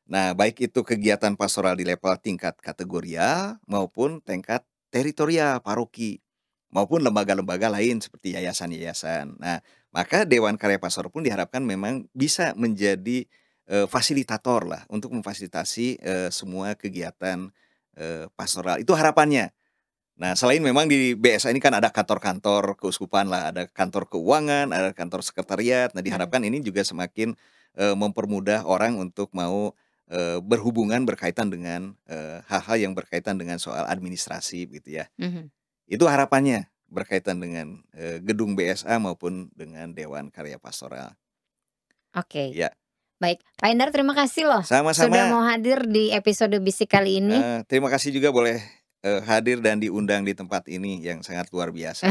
Nah, baik itu kegiatan pastoral di level tingkat kategorial maupun tingkat teritorial paroki, maupun lembaga-lembaga lain seperti yayasan-yayasan. Nah, maka Dewan Karya Pastoral pun diharapkan memang bisa menjadi fasilitator lah untuk memfasilitasi semua kegiatan pastoral. Itu harapannya. Nah, selain memang di BSA ini kan ada kantor-kantor keuskupan lah, ada kantor keuangan, ada kantor sekretariat. Nah, diharapkan ini juga semakin mempermudah orang untuk mau berhubungan berkaitan dengan hal-hal yang berkaitan dengan soal administrasi gitu ya. Itu harapannya berkaitan dengan gedung BSA maupun dengan Dewan Karya Pastoral. Oke. Ya. Baik, Pak Endar terima kasih loh Sama-sama. sudah mau hadir di episode Bisik kali ini. Terima kasih juga boleh hadir dan diundang di tempat ini yang sangat luar biasa.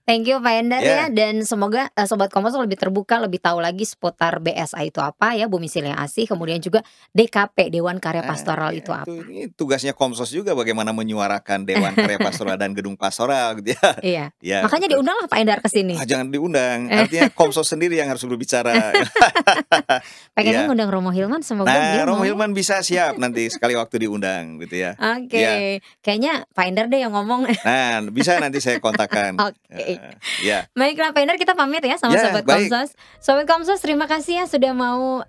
Thank you Pak Endar Ya. ya, dan semoga Sobat Komsos lebih terbuka, lebih tahu lagi seputar BSA itu apa ya, Bumi Silih Asih, kemudian juga DKP, Dewan Karya Pastoral itu apa. Ini tugasnya Komsos juga bagaimana menyuarakan Dewan Karya Pastoral dan gedung pastoral gitu ya. Iya. Ya, Makanya betul. diundanglah Pak Endar ke sini. Jangan diundang, artinya Komsos sendiri yang harus berbicara. Pengennya Ya. ngundang Romo Hilman, semoga Nah, dia Romo mau. Hilman bisa siap nanti sekali waktu diundang gitu ya. Oke, Ya. kayaknya Pak Endar deh yang ngomong. Nah, bisa nanti saya kontakkan. Oke. Ya. Baiklah Pak Endar, kita pamit ya sama Ya, Sobat baik. Komsos. Sobat Komsos, terima kasih ya sudah mau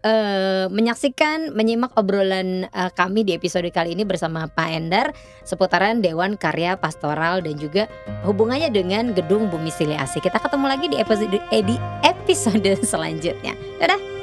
menyaksikan, menyimak obrolan kami di episode kali ini bersama Pak Endar seputaran Dewan Karya Pastoral dan juga hubungannya dengan gedung Bumi Silih Asih. Kita ketemu lagi di episode selanjutnya. Dadah.